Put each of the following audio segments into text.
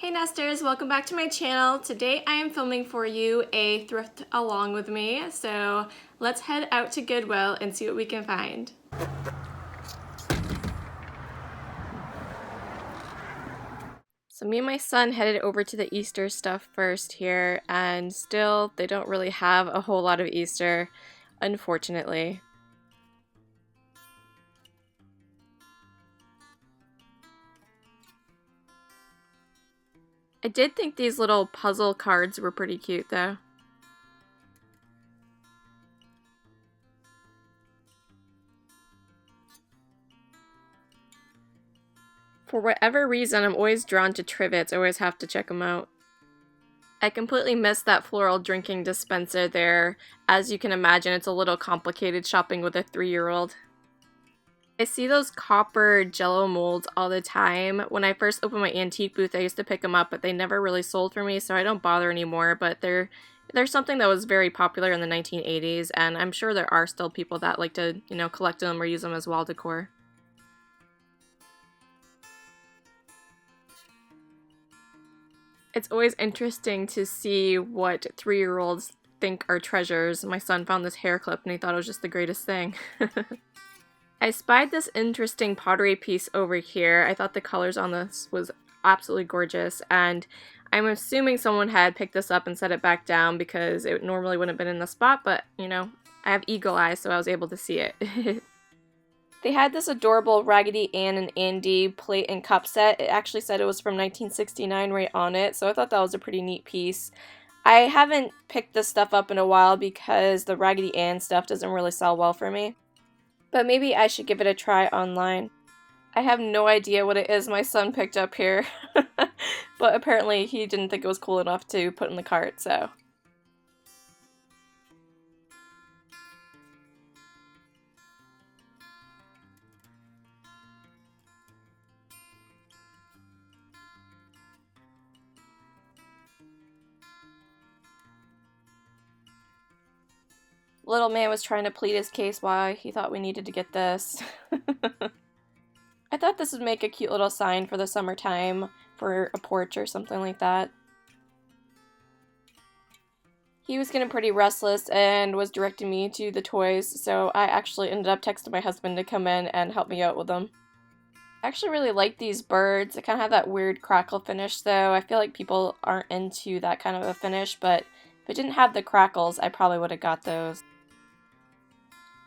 Hey Nesters, welcome back to my channel. Today I am filming for you a thrift along with me, so let's head out to Goodwill and see what we can find. So me and my son headed over to the Easter stuff first here, and still they don't really have a whole lot of Easter, unfortunately. I did think these little puzzle cards were pretty cute though. For whatever reason, I'm always drawn to trivets. I always have to check them out. I completely missed that floral drinking dispenser there. As you can imagine, it's a little complicated shopping with a 3-year-old. I see those copper Jell-O molds all the time. When I first opened my antique booth, I used to pick them up, but they never really sold for me, so I don't bother anymore. But they're something that was very popular in the 1980s, and I'm sure there are still people that like to, collect them or use them as wall decor. It's always interesting to see what 3-year-olds think are treasures. My son found this hair clip and he thought it was just the greatest thing. I spied this interesting pottery piece over here. I thought the colors on this was absolutely gorgeous, and I'm assuming someone had picked this up and set it back down because it normally wouldn't have been in the spot, but, I have eagle eyes, so I was able to see it. They had this adorable Raggedy Ann and Andy plate and cup set. It actually said it was from 1969 right on it, so I thought that was a pretty neat piece. I haven't picked this stuff up in a while because the Raggedy Ann stuff doesn't really sell well for me. But maybe I should give it a try online. I have no idea what it is my son picked up here, but apparently he didn't think it was cool enough to put in the cart, so. Little man was trying to plead his case why he thought we needed to get this. I thought this would make a cute little sign for the summertime for a porch or something like that. He was getting pretty restless and was directing me to the toys, so I actually ended up texting my husband to come in and help me out with them. I actually really like these birds. They kind of have that weird crackle finish though. I feel like people aren't into that kind of a finish, but if it didn't have the crackles, I probably would have got those.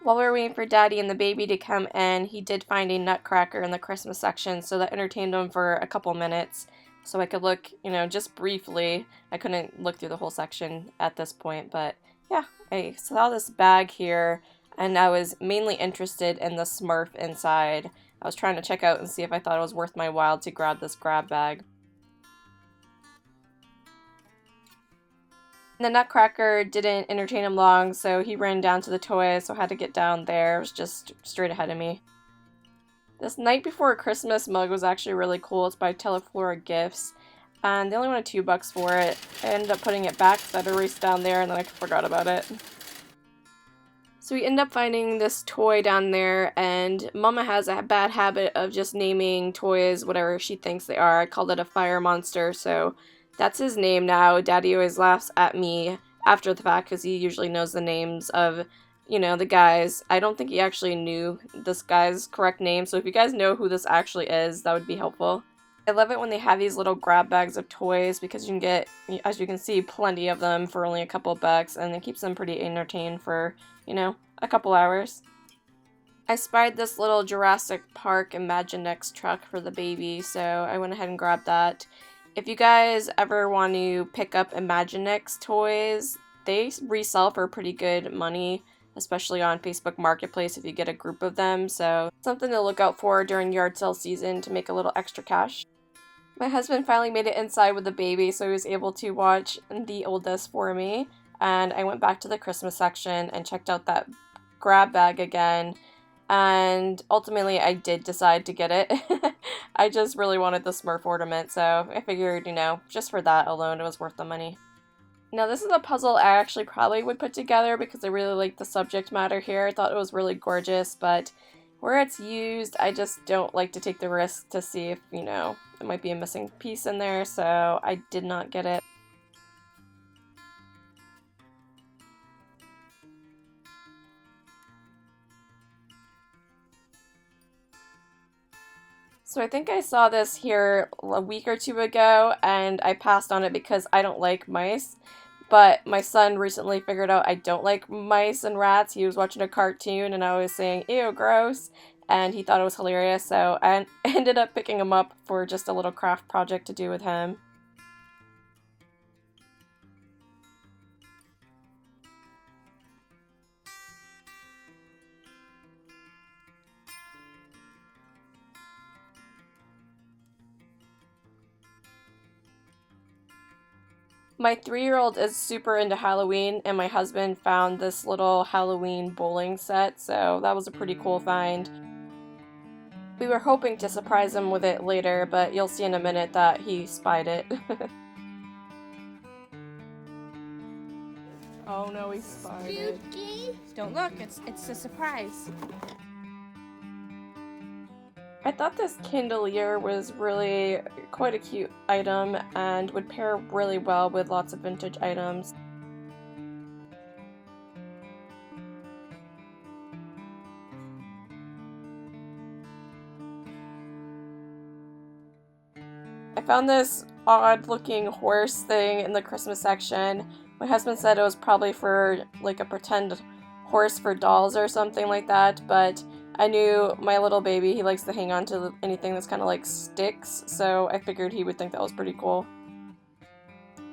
While we were waiting for Daddy and the baby to come in, he did find a nutcracker in the Christmas section, so that entertained him for a couple minutes. So I could look, just briefly. I couldn't look through the whole section at this point, but yeah, I saw this bag here, and I was mainly interested in the Smurf inside. I was trying to check out and see if I thought it was worth my while to grab this grab bag. The Nutcracker didn't entertain him long, so he ran down to the toys, so I had to get down there. It was just straight ahead of me. This Night Before Christmas mug was actually really cool. It's by Teleflora Gifts, and they only wanted $2 for it. I ended up putting it back because I had to race down there, and then I forgot about it. So we end up finding this toy down there, and Mama has a bad habit of just naming toys whatever she thinks they are. I called it a fire monster, so that's his name now. Daddy always laughs at me after the fact because he usually knows the names of, the guys. I don't think he actually knew this guy's correct name, so if you guys know who this actually is, that would be helpful. I love it when they have these little grab bags of toys because you can get, as you can see, plenty of them for only a couple bucks, and it keeps them pretty entertained for, a couple hours. I spied this little Jurassic Park Imaginext truck for the baby, so I went ahead and grabbed that. If you guys ever want to pick up Imaginext toys, they resell for pretty good money, especially on Facebook Marketplace if you get a group of them, so something to look out for during yard sale season to make a little extra cash. My husband finally made it inside with the baby, so he was able to watch the oldest for me, and I went back to the Christmas section and checked out that grab bag again. And ultimately, I did decide to get it. I just really wanted the Smurf ornament, so I figured, just for that alone, it was worth the money. Now, this is a puzzle I actually probably would put together because I really like the subject matter here. I thought it was really gorgeous, but Where it's used, I just don't like to take the risk to see if, you know, it might be a missing piece in there, so I did not get it. So I think I saw this here a week or two ago, and I passed on it because I don't like mice. But my son recently figured out I don't like mice and rats. He was watching a cartoon, and I was saying, ew, gross. And he thought it was hilarious, so I ended up picking him up for just a little craft project to do with him. My 3-year-old is super into Halloween, and my husband found this little Halloween bowling set, so that was a pretty cool find. We were hoping to surprise him with it later, but you'll see in a minute that he spied it. Oh no, he spied it. Don't look, it's a surprise. I thought this Kindlier was really quite a cute item and would pair really well with lots of vintage items. I found this odd looking horse thing in the Christmas section. My husband said it was probably for like a pretend horse for dolls or something like that, but I knew my little baby, he likes to hang on to anything that's kind of like sticks, so I figured he would think that was pretty cool.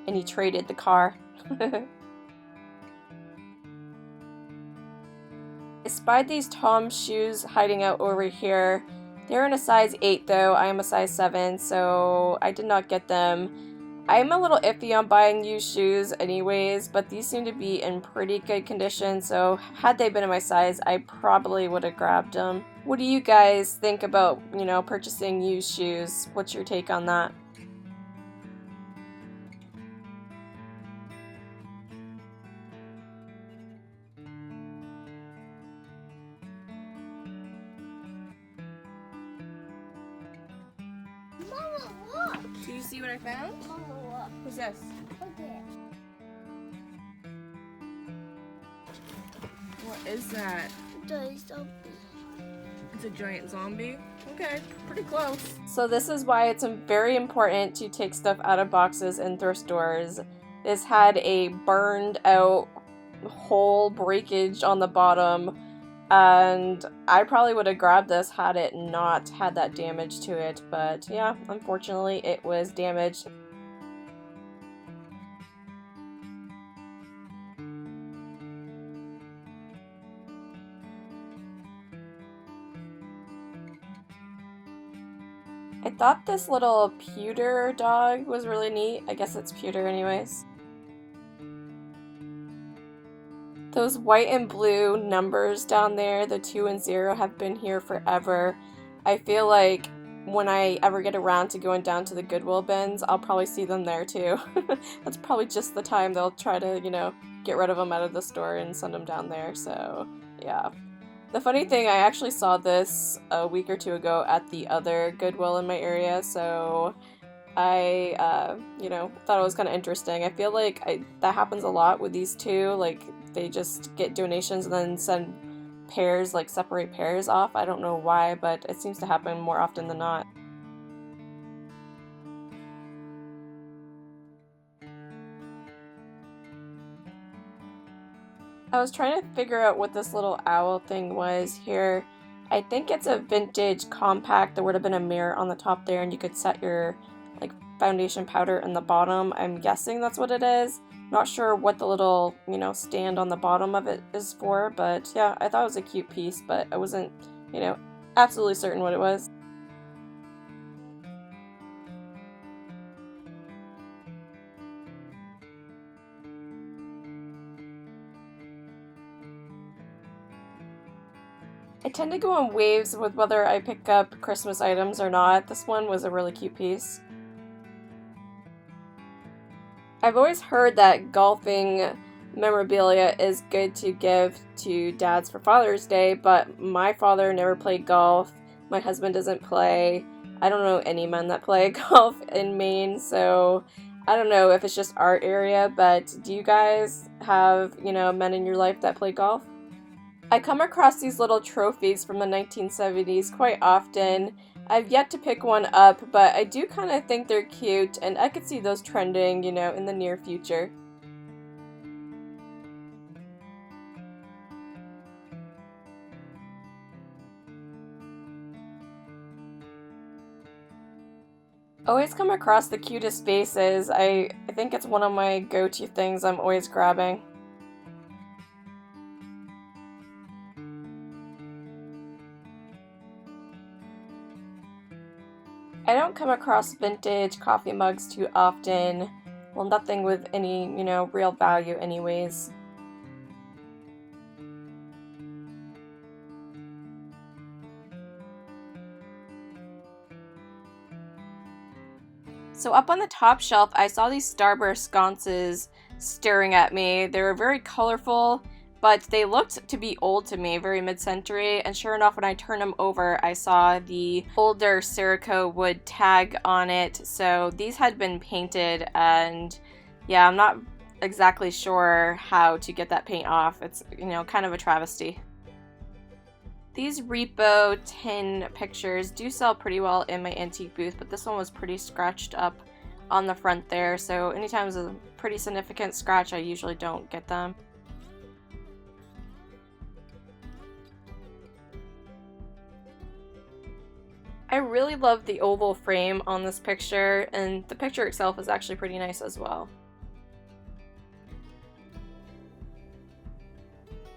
And he traded the car. I spied these Tom's shoes hiding out over here. They're in a size 8 though, I am a size 7, so I did not get them. I'm a little iffy on buying used shoes anyways, but these seem to be in pretty good condition, so had they been in my size, I probably would have grabbed them. What do you guys think about, you know, purchasing used shoes? What's your take on that? Mama, look! Do you see what I found? Mama, look. What's this? Okay. What is that? There's something. It's a giant zombie? Okay, pretty close. So this is why it's very important to take stuff out of boxes in thrift stores. This had a burned out hole breakage on the bottom, and I probably would have grabbed this had it not had that damage to it, but yeah, unfortunately it was damaged. I thought this little pewter dog was really neat. I guess it's pewter anyways. Those white and blue numbers down there, the 2 and 0, have been here forever. I feel like when I ever get around to going down to the Goodwill bins, I'll probably see them there too. That's probably just the time they'll try to, you know, get rid of them out of the store and send them down there, so yeah. The funny thing, I actually saw this a week or 2 ago at the other Goodwill in my area, so I, you know, thought it was kind of interesting. I feel like that happens a lot with these two, like, they just get donations and then send pairs, like, separate pairs off. I don't know why, but it seems to happen more often than not. I was trying to figure out what this little owl thing was here. I think it's a vintage compact. There would have been a mirror on the top there, and you could set your like foundation powder in the bottom. I'm guessing that's what it is. Not sure what the little, you know, stand on the bottom of it is for, but yeah, I thought it was a cute piece, but I wasn't, you know, absolutely certain what it was. I tend to go on waves with whether I pick up Christmas items or not. This one was a really cute piece. I've always heard that golfing memorabilia is good to give to dads for Father's Day, but my father never played golf. My husband doesn't play. I don't know any men that play golf in Maine, so I don't know if it's just our area, but do you guys have, men in your life that play golf? I come across these little trophies from the 1970s quite often. I've yet to pick one up, but I do kind of think they're cute, and I could see those trending, in the near future. Always come across the cutest faces. I think it's one of my go-to things I'm always grabbing. I don't come across vintage coffee mugs too often. Well, nothing with any, real value anyways. So up on the top shelf, I saw these Starburst Sconces staring at me. They were very colorful, but they looked to be old to me, very mid-century, and sure enough, when I turned them over, I saw the older Cerakote wood tag on it, so these had been painted, and yeah, I'm not exactly sure how to get that paint off. It's, kind of a travesty. These repo tin pictures do sell pretty well in my antique booth, but this one was pretty scratched up on the front there, so anytime there's a pretty significant scratch, I usually don't get them. I really love the oval frame on this picture, and the picture itself is actually pretty nice as well.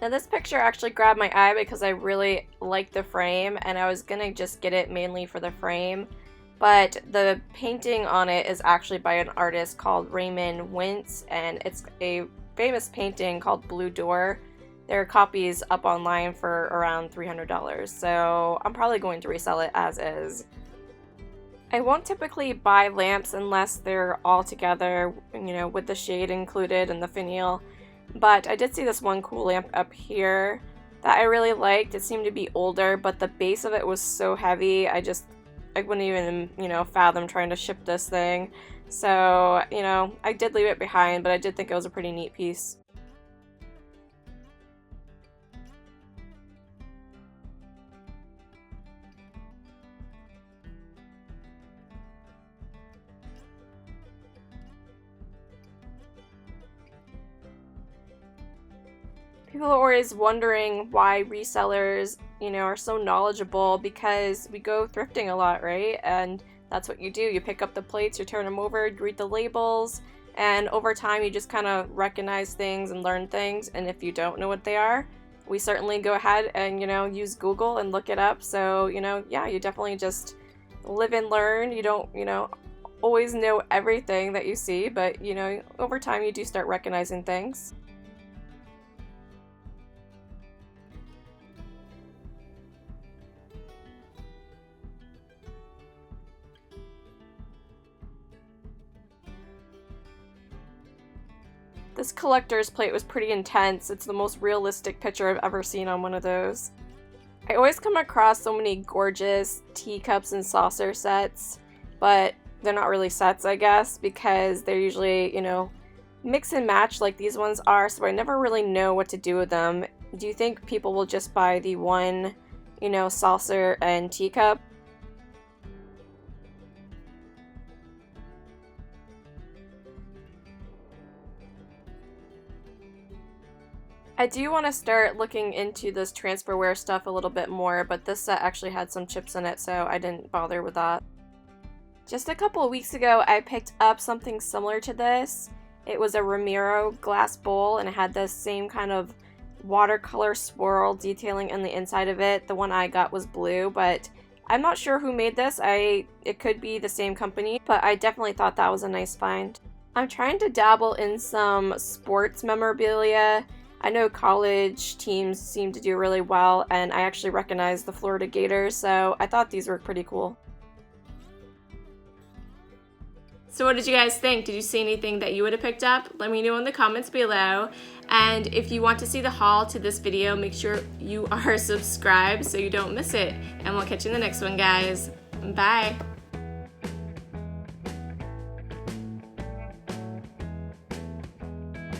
Now this picture actually grabbed my eye because I really like the frame, and I was gonna just get it mainly for the frame, but the painting on it is actually by an artist called Raymond Wintz, and it's a famous painting called Blue Door. There are copies up online for around $300, so I'm probably going to resell it as is. I won't typically buy lamps unless they're all together, with the shade included and the finial. But I did see this one cool lamp up here that I really liked. It seemed to be older, but the base of it was so heavy, I wouldn't even, fathom trying to ship this thing. So, I did leave it behind, but I did think it was a pretty neat piece. People are always wondering why resellers, are so knowledgeable, because we go thrifting a lot, right? And that's what you do. You pick up the plates, you turn them over, you read the labels, and over time you just kind of recognize things and learn things. And if you don't know what they are, we certainly go ahead and, use Google and look it up. So, yeah, you definitely just live and learn. You don't, always know everything that you see, but, over time you do start recognizing things. This collector's plate was pretty intense. It's the most realistic picture I've ever seen on one of those. I always come across so many gorgeous teacups and saucer sets, but they're not really sets, I guess, because they're usually, mix and match like these ones are, so I never really know what to do with them. Do you think people will just buy the one, saucer and teacup? I do want to start looking into this transferware stuff a little bit more, but this set actually had some chips in it, so I didn't bother with that. Just a couple of weeks ago, I picked up something similar to this. It was a Ramiro glass bowl, and it had the same kind of watercolor swirl detailing in the inside of it. The one I got was blue, but I'm not sure who made this. It could be the same company, but I definitely thought that was a nice find. I'm trying to dabble in some sports memorabilia. I know college teams seem to do really well, and I actually recognize the Florida Gators, so I thought these were pretty cool. So what did you guys think? Did you see anything that you would have picked up? Let me know in the comments below. And if you want to see the haul to this video, make sure you are subscribed so you don't miss it. And we'll catch you in the next one, guys. Bye.